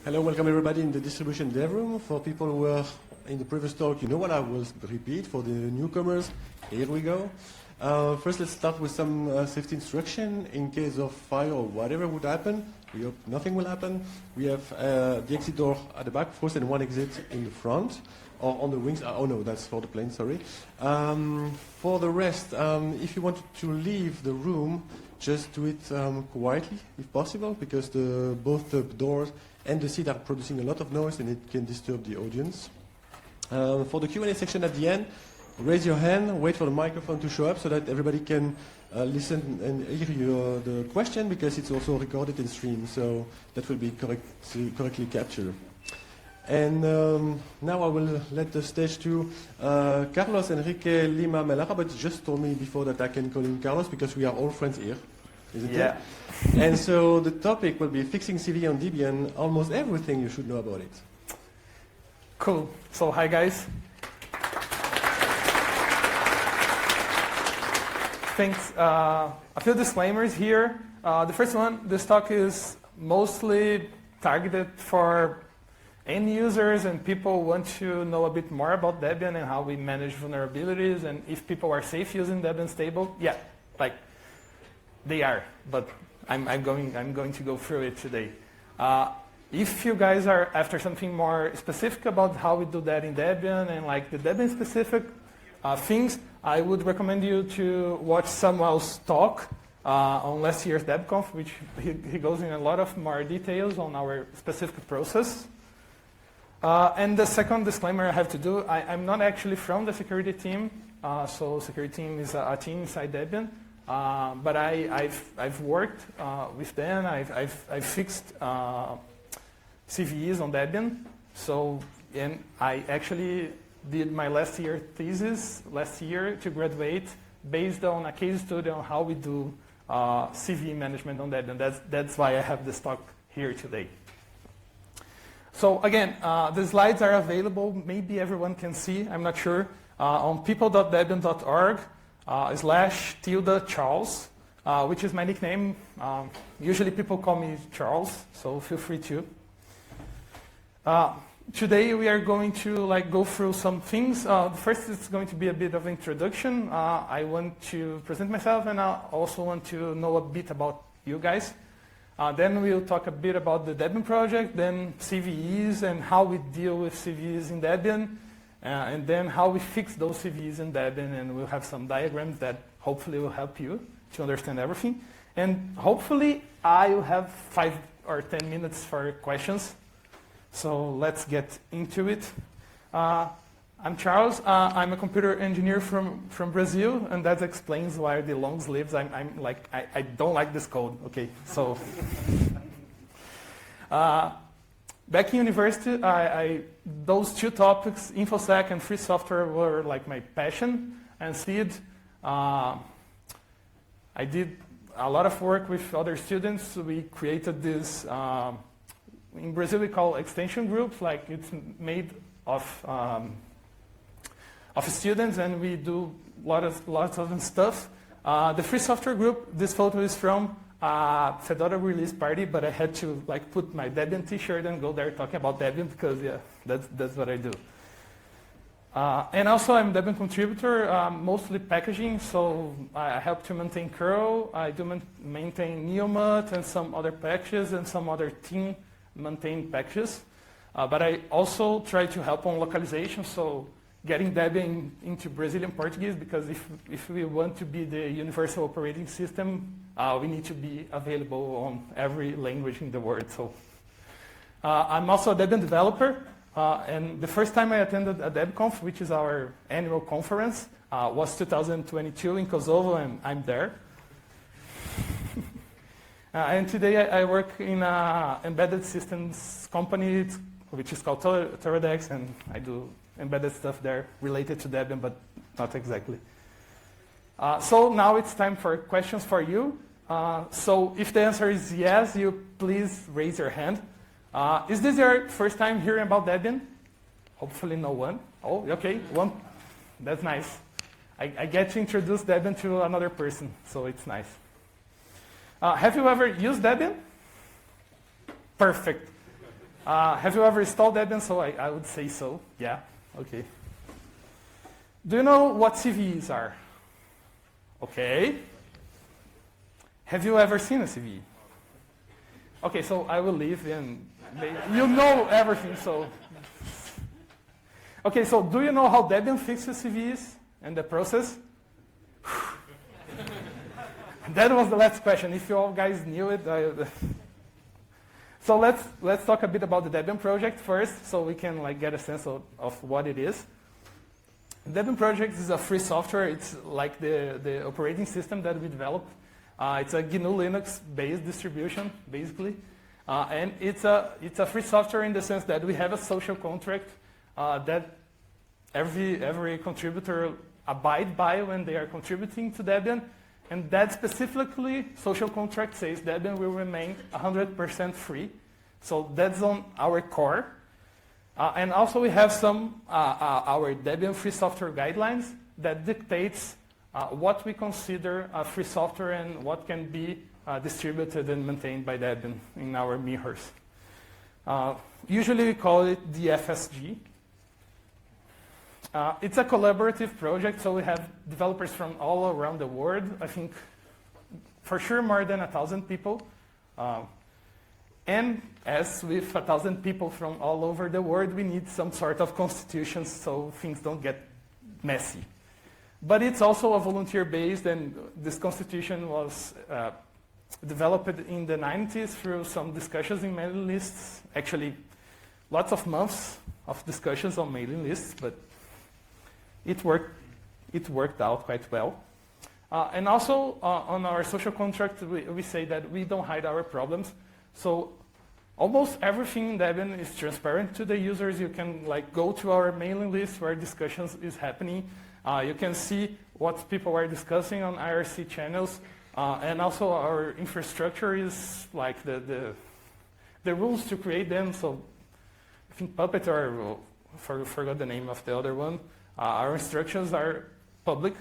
Hello, welcome everybody in the distribution dev room. For people who were in the previous talk, you know what I will repeat. For the newcomers, here we go. First, let's start with some safety instruction in case of fire or whatever would happen. We hope nothing will happen. We have the exit door at the back first and one exit in the front or on the wings. Oh no, that's for the plane, sorry. For the rest, if you want to leave the room, just do it quietly if possible, because both the doors and the seat are producing a lot of noise and it can disturb the audience. For the Q&A section at the end, raise your hand, wait for the microphone to show up so that everybody can listen and hear the question, because it's also recorded and streamed, so that will be correctly captured. And now I will let the stage to Carlos Enrique Lima Melara, but he just told me before that I can call him Carlos because we are all friends here, isn't it? And so the topic will be fixing CVE on Debian, almost everything you should know about it. Cool. So hi guys. Thanks. A few disclaimers here. The first one, this talk is mostly targeted for end users and people who want to know a bit more about Debian and how we manage vulnerabilities and if people are safe using Debian stable. Yeah, like they are, but I'm going to go through it today. If you guys are after something more specific about how we do that in Debian and like the Debian specific things, I would recommend you to watch Samuel's talk on last year's DebConf, which he goes in a lot of more details on our specific process. And the second disclaimer I have to do, I'm not actually from the security team, so security team is a team inside Debian, but I've worked with them, I've fixed CVEs on Debian, and I actually did my last year thesis last year to graduate based on a case study on how we do CVE management on Debian. That's why I have this talk here today. So again, the slides are available. Maybe everyone can see, I'm not sure, on people.debian.org/Charles, which is my nickname. Usually people call me Charles, so feel free to. Today we are going to go through some things. First, it's going to be a bit of introduction. I want to present myself, and I also want to know a bit about you guys. Then we'll talk a bit about the Debian project, then CVEs and how we deal with CVEs in Debian, and then how we fix those CVEs in Debian, and we'll have some diagrams that hopefully will help you to understand everything. And hopefully I will have 5 or 10 minutes for questions. So let's get into it. I'm Charles. I'm a computer engineer from Brazil, and that explains why the long sleeves. I don't like this code. Okay, so back in university, those two topics, InfoSec and free software, were like my passion. And SID, I did a lot of work with other students. We created this. In Brazil, we call extension groups. Like it's made of students, and we do lots of stuff. The free software group, this photo is from Fedora release party, but I had to put my Debian t-shirt and go there talking about Debian because yeah, that's what I do. And also I'm a Debian contributor, mostly packaging, so I help to maintain curl, I do maintain Neomut and some other packages and some other team maintain packages. But I also try to help on localization, so getting Debian into Brazilian Portuguese, because if we want to be the universal operating system, we need to be available on every language in the world. So I'm also a Debian developer, and the first time I attended a DebConf, which is our annual conference, was 2022 in Kosovo, and I'm there. And today I work in an embedded systems company, which is called Teradx, and I do embedded stuff there related to Debian, but not exactly. So now it's time for questions for you. So if the answer is yes, you please raise your hand. Is this your first time hearing about Debian? Hopefully no one. Oh, okay, one. That's nice. I get to introduce Debian to another person, so it's nice. Have you ever used Debian? Perfect. Have you ever installed Debian? So I would say so. Yeah. Okay. Do you know what CVEs are? Okay. Have you ever seen a CVE? Okay, so I will leave and you know everything, so. Okay, so do you know how Debian fixes CVEs and the process? That was the last question. If you all guys knew it, so let's talk a bit about the Debian project first, so we can get a sense of what it is. The Debian project is a free software. It's like the operating system that we developed. It's a GNU Linux-based distribution, basically. And it's a free software in the sense that we have a social contract that every contributor abide by when they are contributing to Debian. And that specifically, social contract says Debian will remain 100% free. So that's on our core. And also we have some our Debian free software guidelines that dictates what we consider free software and what can be distributed and maintained by Debian in our mirrors. Usually we call it the FSG. It's a collaborative project, so we have developers from all around the world. I think for sure more than 1,000 people. And as with 1,000 people from all over the world, we need some sort of constitution so things don't get messy. But it's also a volunteer-based, and this constitution was developed in the 90s through some discussions in mailing lists. Actually, lots of months of discussions on mailing lists, but it worked out quite well. And also, on our social contract, we say that we don't hide our problems. So almost everything in Debian is transparent to the users. You can go to our mailing list where discussions is happening. You can see what people are discussing on IRC channels. And also our infrastructure is the rules to create them. So I think Puppet, or forgot the name of the other one. Our instructions are public.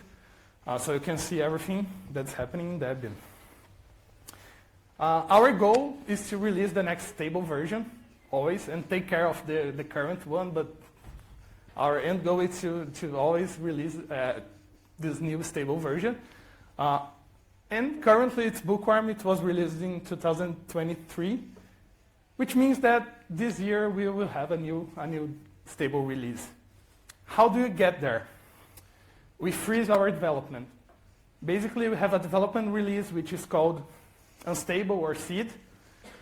So you can see everything that's happening in Debian. Our goal is to release the next stable version, always, and take care of the current one, but our end goal is to always release this new stable version. And currently it's Bookworm. It was released in 2023, which means that this year we will have a new stable release. How do you get there? We freeze our development. Basically, we have a development release which is called unstable or seed.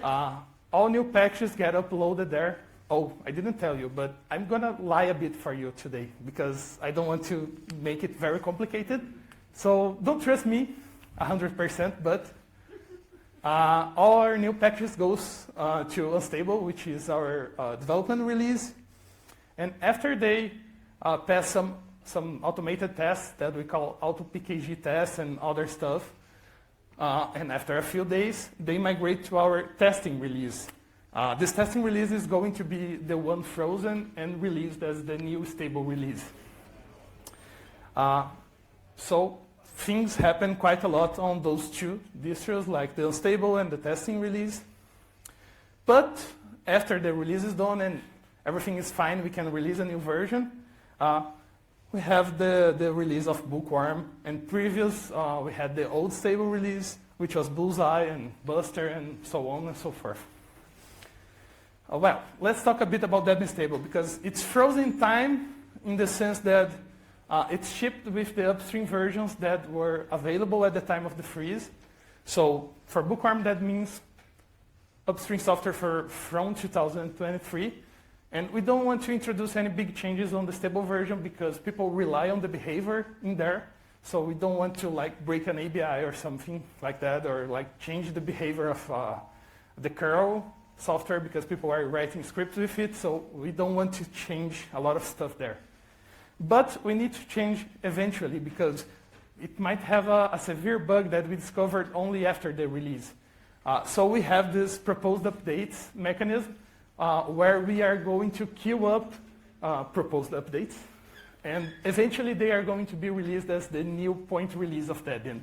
All new patches get uploaded there. Oh, I didn't tell you, but I'm going to lie a bit for you today because I don't want to make it very complicated. So don't trust me 100%, but all our new patches goes to unstable, which is our development release. And after they pass some automated tests that we call auto-PKG tests and other stuff, and after a few days, they migrate to our testing release. This testing release is going to be the one frozen and released as the new stable release. So things happen quite a lot on those two distros, like the unstable and the testing release. But after the release is done and everything is fine, we can release a new version. We have the release of Bookworm, and previous we had the old stable release, which was Bullseye and Buster and so on and so forth. Well, let's talk a bit about Debian stable, because it's frozen time in the sense that it's shipped with the upstream versions that were available at the time of the freeze. So for Bookworm, that means upstream software from 2023. And we don't want to introduce any big changes on the stable version because people rely on the behavior in there. So we don't want to break an ABI or something like that, or change the behavior of the curl software because people are writing scripts with it. So we don't want to change a lot of stuff there. But we need to change eventually because it might have a severe bug that we discovered only after the release. So we have this proposed updates mechanism where we are going to queue up proposed updates, and eventually they are going to be released as the new point release of Debian.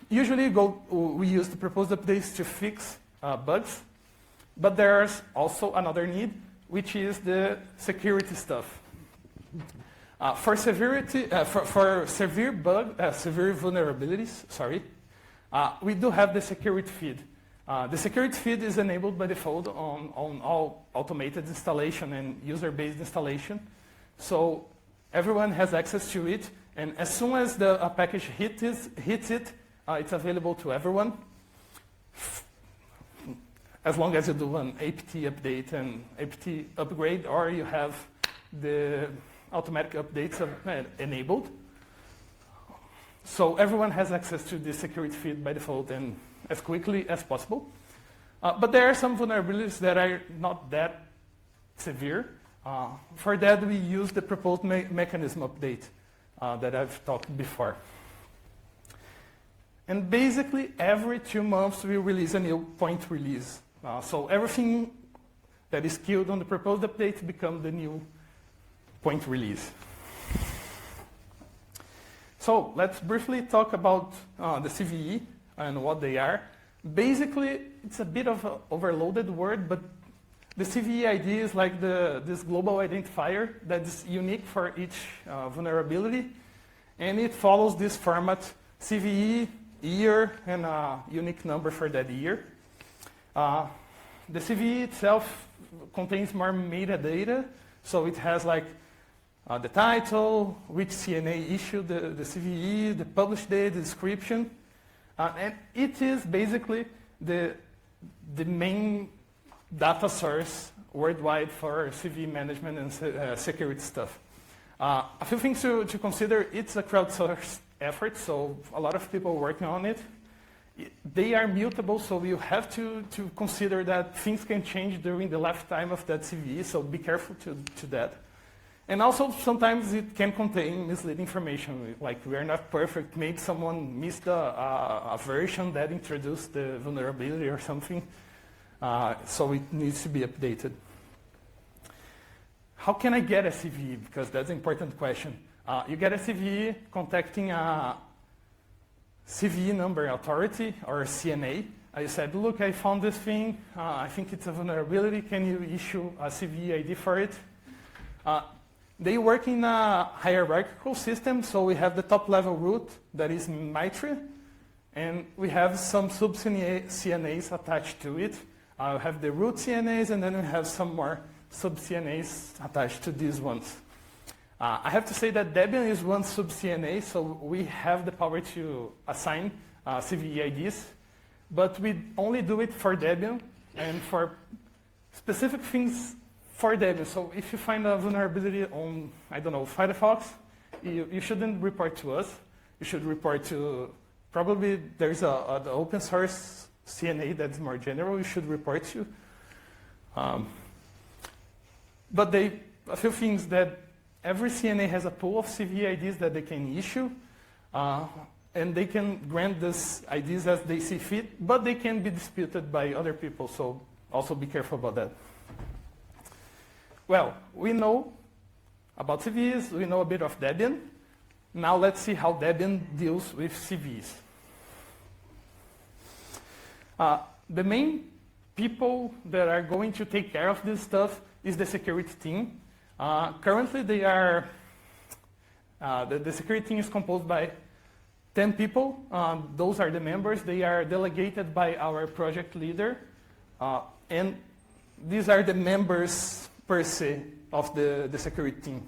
Usually we use the proposed updates to fix bugs, But there's also another need, which is the security stuff. For severe vulnerabilities, we do have the security feed. The security feed is enabled by default on all automated installation and user-based installation. So everyone has access to it, and as soon as a package hits it, it's available to everyone. As long as you do an apt update and apt upgrade, or you have the automatic updates enabled. So everyone has access to the security feed by default and as quickly as possible. But there are some vulnerabilities that are not that severe. For that, we use the proposed mechanism update that I've talked before. And basically, every 2 months, we release a new point release. So everything that is killed on the proposed update becomes the new point release. So let's briefly talk about the CVE and what they are. Basically, it's a bit of an overloaded word, but the CVE ID is like this global identifier that's unique for each vulnerability. And it follows this format, CVE, year, and a unique number for that year. The CVE itself contains more metadata, so it has like the title, which CNA issued the CVE, the published date, the description, and it is basically the main data source worldwide for CVE management and security stuff. A few things to consider: it's a crowdsourced effort, so a lot of people working on it. They are mutable, so you have to consider that things can change during the lifetime of that CVE, so be careful to that. And also, sometimes it can contain misleading information, like we are not perfect, maybe someone missed a version that introduced the vulnerability or something, so it needs to be updated. How can I get a CVE? Because that's an important question. You get a CVE contacting a CVE number authority, or CNA. I said, look, I found this thing. I think it's a vulnerability. Can you issue a CVE ID for it? They work in a hierarchical system, so we have the top-level root that is MITRE, and we have some sub-CNAs attached to it. We have the root CNAs, and then we have some more sub-CNAs attached to these ones. I have to say that Debian is one sub-CNA, so we have the power to assign CVE IDs, but we only do it for Debian and for specific things for Debian. So if you find a vulnerability on, I don't know, Firefox, you shouldn't report to us. You should report to, probably there's an open source CNA that's more general you should report to. But a few things that every CNA has a pool of CVE IDs that they can issue, and they can grant these IDs as they see fit, but they can be disputed by other people, so also be careful about that. Well, we know about CVEs, we know a bit of Debian. Now let's see how Debian deals with CVEs. The main people that are going to take care of this stuff is the security team. Currently, they are the security team is composed by 10 people. Those are the members. They are delegated by our project leader, and these are the members per se of the security team.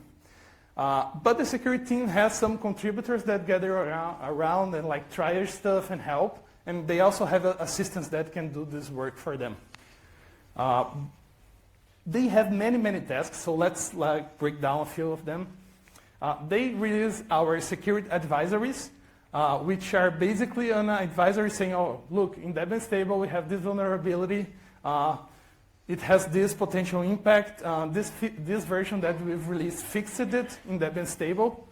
But the security team has some contributors that gather around and like try stuff and help, and they also have assistants that can do this work for them. They have many tasks, so let's break down a few of them. They release our security advisories, which are basically an advisory saying, oh, look, in Debian stable we have this vulnerability. It has this potential impact. This version that we've released fixed it in Debian stable,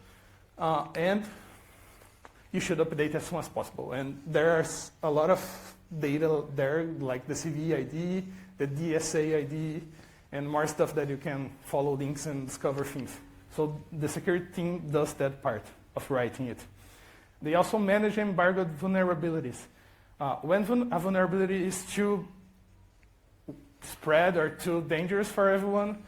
and you should update as soon as possible. And there's a lot of data there, like the CVE ID, the DSA ID, and more stuff that you can follow links and discover things. So the security team does that part of writing it. They also manage embargoed vulnerabilities. When a vulnerability is too spread or too dangerous for everyone,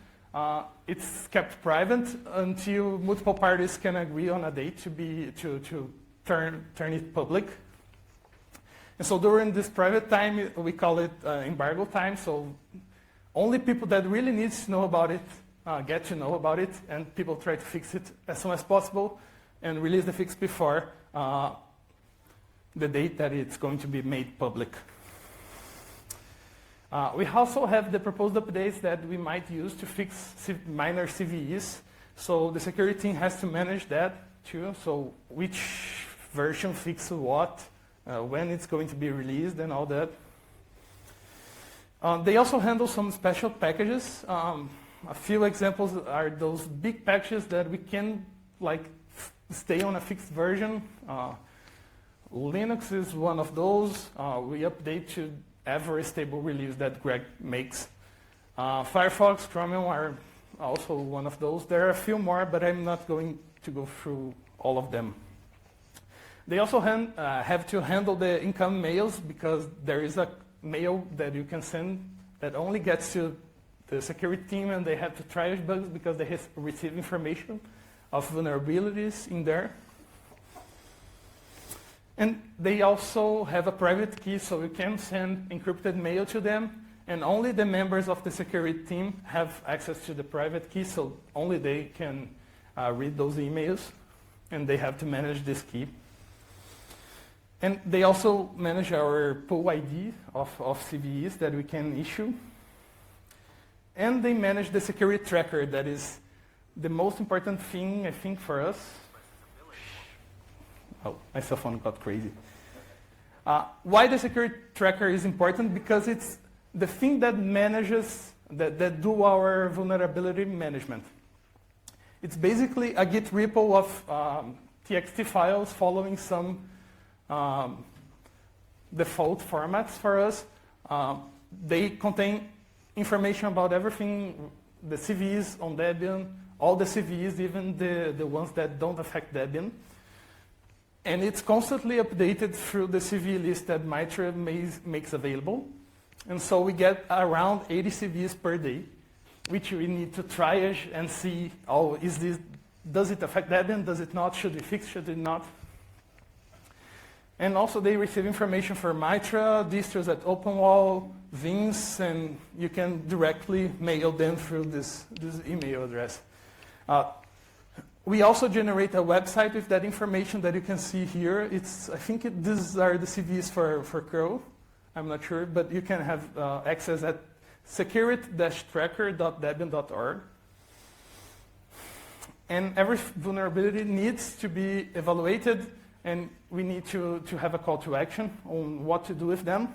it's kept private until multiple parties can agree on a date to turn it public. And so during this private time, we call it embargo time. So only people that really need to know about it get to know about it, and people try to fix it as soon as possible and release the fix before the date that it's going to be made public. We also have the proposed updates that we might use to fix minor CVEs. So the security team has to manage that too. So which version fixes what, when it's going to be released and all that. They also handle some special packages. A few examples are those big packages that we can stay on a fixed version. Linux is one of those. We update to every stable release that Greg makes. Firefox, Chromium are also one of those. There are a few more, but I'm not going to go through all of them. They also have to handle the incoming mails, because there is a mail that you can send that only gets to the security team, and they have to triage bugs because they receive information of vulnerabilities in there. And they also have a private key, so you can send encrypted mail to them, and only the members of the security team have access to the private key, so only they can read those emails, and they have to manage this key. And they also manage our pool ID of CVEs that we can issue. And they manage the security tracker, that is the most important thing, I think, for us. Oh, my cell phone got crazy. Why the security tracker is important? Because it's the thing that manages, that do our vulnerability management. It's basically a Git repo of TXT files following some default formats for us. They contain information about everything, the CVEs on Debian, all the CVEs, even the ones that don't affect Debian. And it's constantly updated through the CVE list that Mitra makes available. And so we get around 80 CVEs per day, which we need to triage and see, does it affect Debian, does it not, should we fix, should it not? And also they receive information for Mitra, distros at OpenWall, Vins, and you can directly mail them through this email address. We also generate a website with that information that you can see here. I think these are the CVEs for curl. I'm not sure, but you can have access at security-tracker.debian.org. And every vulnerability needs to be evaluated, and we need to have a call to action on what to do with them,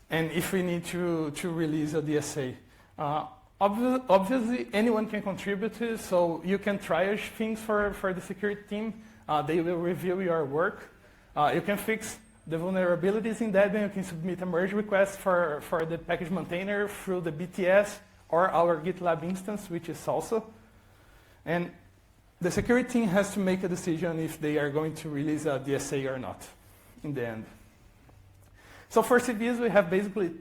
and if we need to release a DSA. Obviously, anyone can contribute to this, so you can triage things for the security team. They will review your work. You can fix the vulnerabilities in Debian. You can submit a merge request for the package maintainer through the BTS or our GitLab instance, which is Salsa. And the security team has to make a decision if they are going to release a DSA or not in the end. So for CVEs, we have basically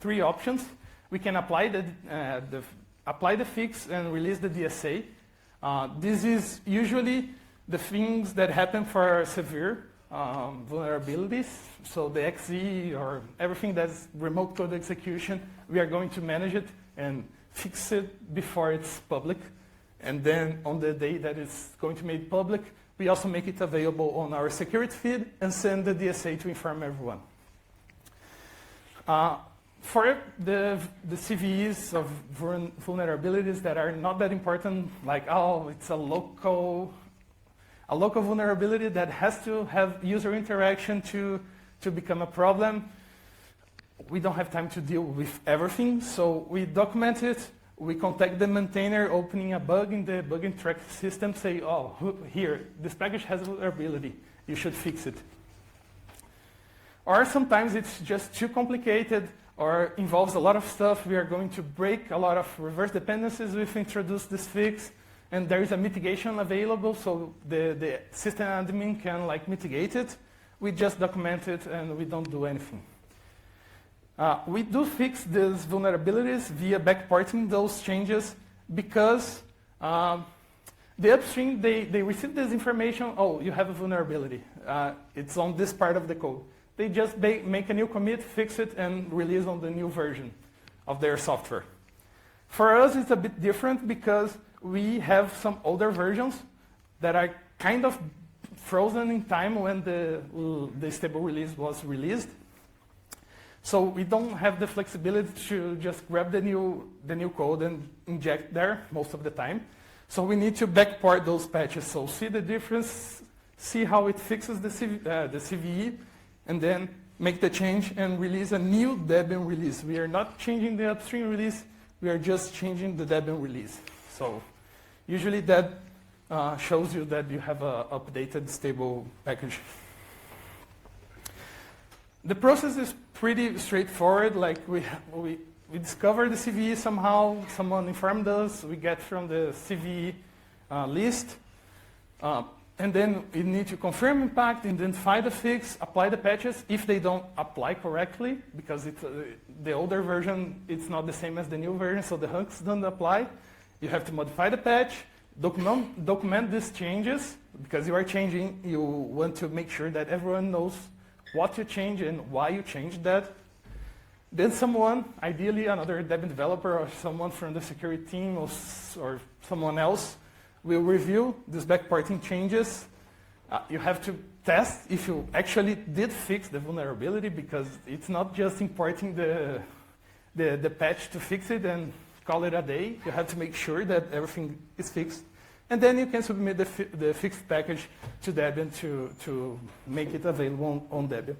three options. We can apply the fix and release the DSA. This is usually the things that happen for severe vulnerabilities. So the XE or everything that's remote code execution, we are going to manage it and fix it before it's public. And then on the day that it's going to be made public, we also make it available on our security feed and send the DSA to inform everyone. For the CVEs of vulnerabilities that are not that important, like, it's a local vulnerability that has to have user interaction to become a problem, we don't have time to deal with everything, so we document it. We contact the maintainer opening a bug in the bug and track system, say, here, this package has a vulnerability, you should fix it. Or sometimes it's just too complicated or involves a lot of stuff. We are going to break a lot of reverse dependencies if we introduce this fix, and there is a mitigation available, so the system admin can mitigate it. We just document it and we don't do anything. We do fix these vulnerabilities via backporting those changes because the upstream, they receive this information, oh, you have a vulnerability. It's on this part of the code. They just make a new commit, fix it, and release on the new version of their software. For us, it's a bit different because we have some older versions that are kind of frozen in time when the stable release was released. So we don't have the flexibility to just grab the new code and inject there most of the time. So we need to backport those patches. So see the difference, see how it fixes the CVE, and then make the change and release a new Debian release. We are not changing the upstream release, we are just changing the Debian release. So usually that shows you that you have an updated stable package. The process is pretty straightforward. Like we discover the CVE somehow, someone informed us, we get from the CVE list, and then we need to confirm impact, identify the fix, apply the patches if they don't apply correctly, because it's, the older version, it's not the same as the new version, so the hooks don't apply. You have to modify the patch, document these changes, because you are changing, you want to make sure that everyone knows what you change and why you changed that. Then someone, ideally another Debian developer or someone from the security team or someone else, will review these backporting changes. You have to test if you actually did fix the vulnerability, because it's not just importing the patch to fix it and call it a day. You have to make sure that everything is fixed. And then you can submit the fixed package to Debian to make it available on Debian.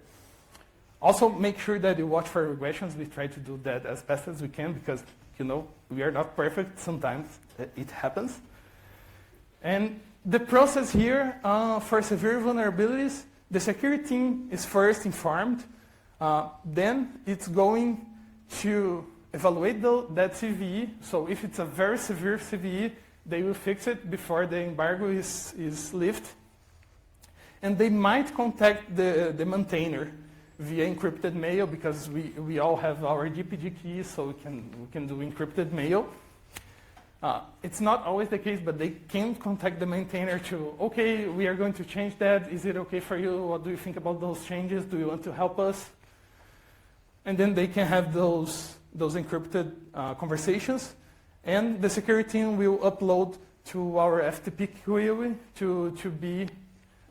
Also, make sure that you watch for regressions. We try to do that as fast as we can because, you know, we are not perfect. Sometimes it happens. And the process here for severe vulnerabilities, the security team is first informed. Then it's going to evaluate that CVE. So if it's a very severe CVE, they will fix it before the embargo is lifted. And they might contact the maintainer via encrypted mail, because we all have our GPG keys, so we can do encrypted mail. It's not always the case, but they can contact the maintainer to, okay, we are going to change that. Is it okay for you? What do you think about those changes? Do you want to help us? And then they can have those encrypted conversations. And the security team will upload to our FTP queue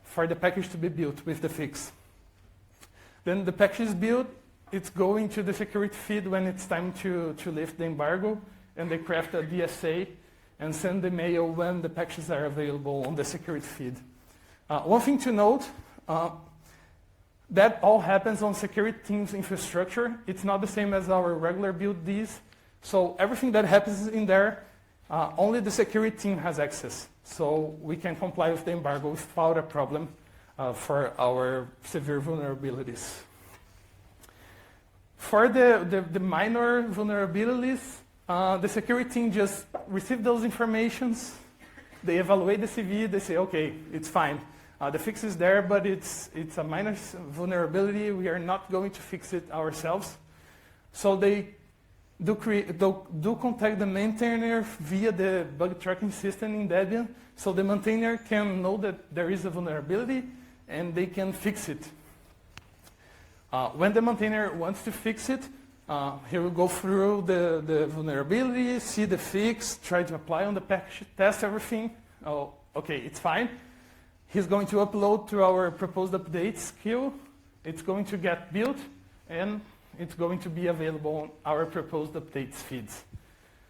for the package to be built with the fix. Then the package is built. It's going to the security feed when it's time to lift the embargo. And they craft a DSA and send the mail when the patches are available on the security feed. One thing to note, that all happens on security team's infrastructure. It's not the same as our regular build Ds. So everything that happens in there, only the security team has access. So we can comply with the embargo without a problem for our severe vulnerabilities. For the minor vulnerabilities, the security team just receive those informations, they evaluate the CVE, they say, okay, it's fine. The fix is there, but it's a minor vulnerability. We are not going to fix it ourselves. So they do contact the maintainer via the bug tracking system in Debian, so the maintainer can know that there is a vulnerability and they can fix it. When the maintainer wants to fix it, he will go through the vulnerability, see the fix, try to apply on the package, test everything. Oh, okay, it's fine. He's going to upload to our proposed updates queue. It's going to get built, and it's going to be available on our proposed updates feeds.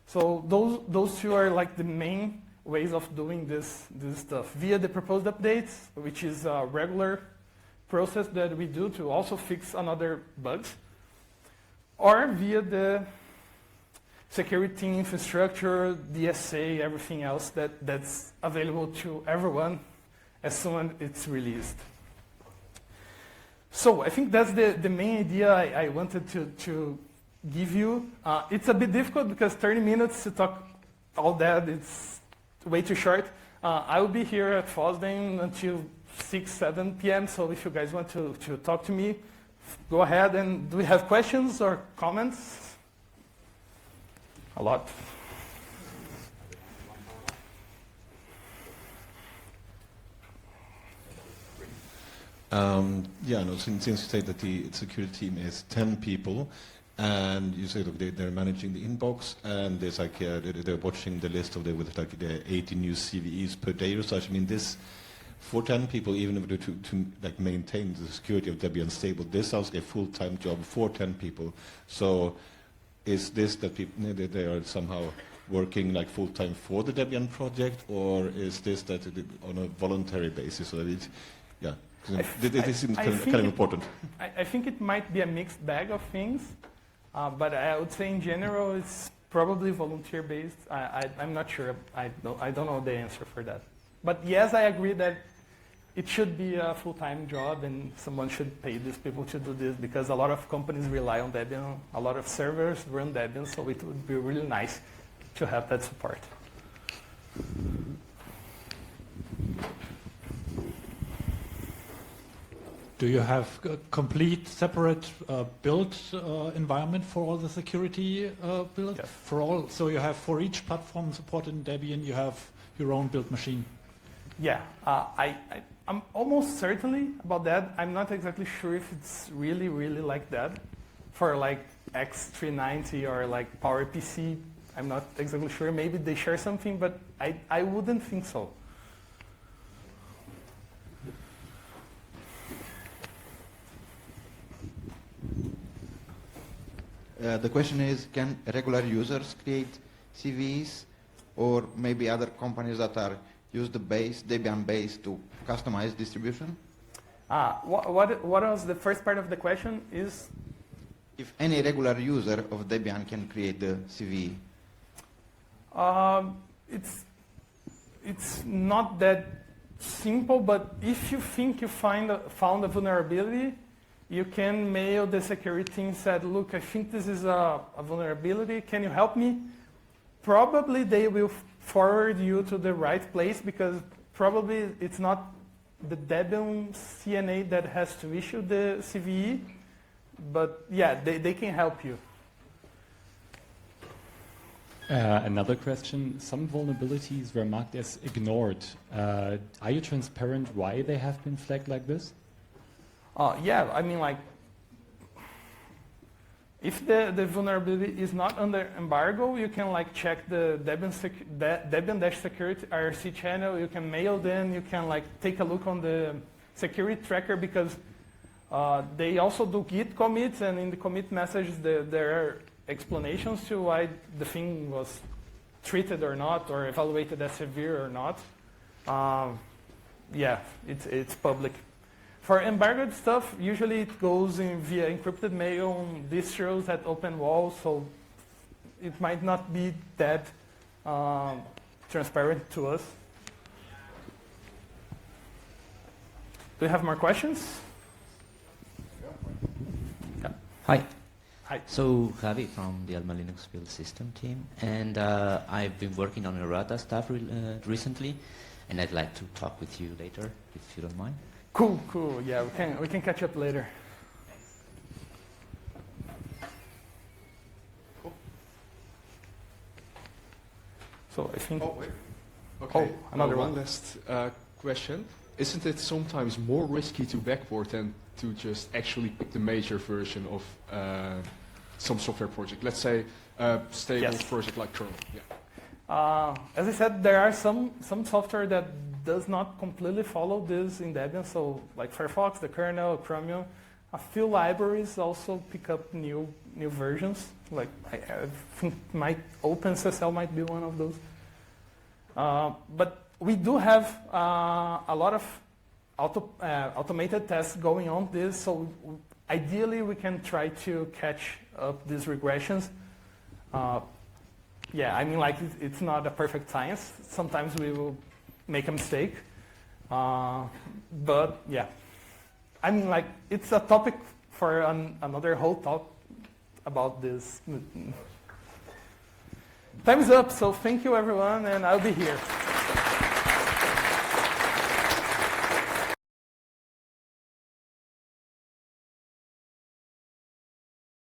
So those two are like the main ways of doing this stuff. Via the proposed updates, which is a regular process that we do to also fix another bugs, or via the security infrastructure, DSA, everything else that's available to everyone as soon as it's released. So I think that's the main idea I wanted to give you. It's a bit difficult because 30 minutes to talk all that, it's way too short. I will be here at FOSDEM until 6, 7 p.m. So if you guys want to talk to me, go ahead, and do we have questions or comments? A lot. Yeah, no, since you say that the security team is 10 people, and you say look, they're managing the inbox, and there's like they're watching the list of with like the 80 new CVEs per day or such. I mean, this for 10 people, even if to like maintain the security of Debian stable, this sounds like a full-time job for 10 people. So, is this that people they are somehow working like full-time for the Debian project, or is this that on a voluntary basis? So that it, yeah. This seems kind of important. I think it might be a mixed bag of things, but I would say in general it's probably volunteer based. I'm not sure. I don't know the answer for that. But yes, I agree that it should be a full-time job and someone should pay these people to do this because a lot of companies rely on Debian. A lot of servers run Debian, so it would be really nice to have that support. Do you have a complete separate build environment for all the security build? Yes. For all, so you have for each platform supported in Debian, you have your own build machine. Yeah, I'm almost certainly about that. I'm not exactly sure if it's really like that. For like X390 or like PowerPC, I'm not exactly sure. Maybe they share something, but I wouldn't think so. The question is, can regular users create CVEs, or maybe other companies that are use the base, Debian base, to customize distribution? What was the first part of the question is? If any regular user of Debian can create the CVE. It's not that simple, but if you think you found a vulnerability, you can mail the security team and said, look, I think this is a vulnerability. Can you help me? Probably they will forward you to the right place because probably it's not the Debian CNA that has to issue the CVE. But yeah, they can help you. Another question. Some vulnerabilities were marked as ignored. Are you transparent why they have been flagged like this? Yeah, I mean, like, if the vulnerability is not under embargo, you can like check the Debian-security IRC channel. You can mail them. You can like take a look on the security tracker because they also do Git commits, and in the commit messages there are explanations to why the thing was treated or not, or evaluated as severe or not. Yeah, it's public. For embargoed stuff, usually it goes in via encrypted mail on distros that open walls, so it might not be that transparent to us. Do you have more questions? Yeah. Hi. Hi. So Javi from the Alma Linux build system team, and I've been working on errata stuff recently, and I'd like to talk with you later, if you don't mind. Cool. Yeah, we can catch up later. Cool. So I think. Oh, wait. Okay. Another one one. last question. Isn't it sometimes more risky to backport than to just actually pick the major version of some software project? Let's say a stable project like kernel. Yeah. As I said, there are some software that does not completely follow this in Debian. So like Firefox, the kernel, Chromium, a few libraries also pick up new versions. Like I think OpenSSL might be one of those. But we do have a lot of automated tests going on this. So ideally, we can try to catch up these regressions. Yeah, I mean, like, it's not a perfect science. Sometimes we will make a mistake. But, yeah. I mean, like, it's a topic for another whole talk about this. Time's up, so thank you, everyone, and I'll be here.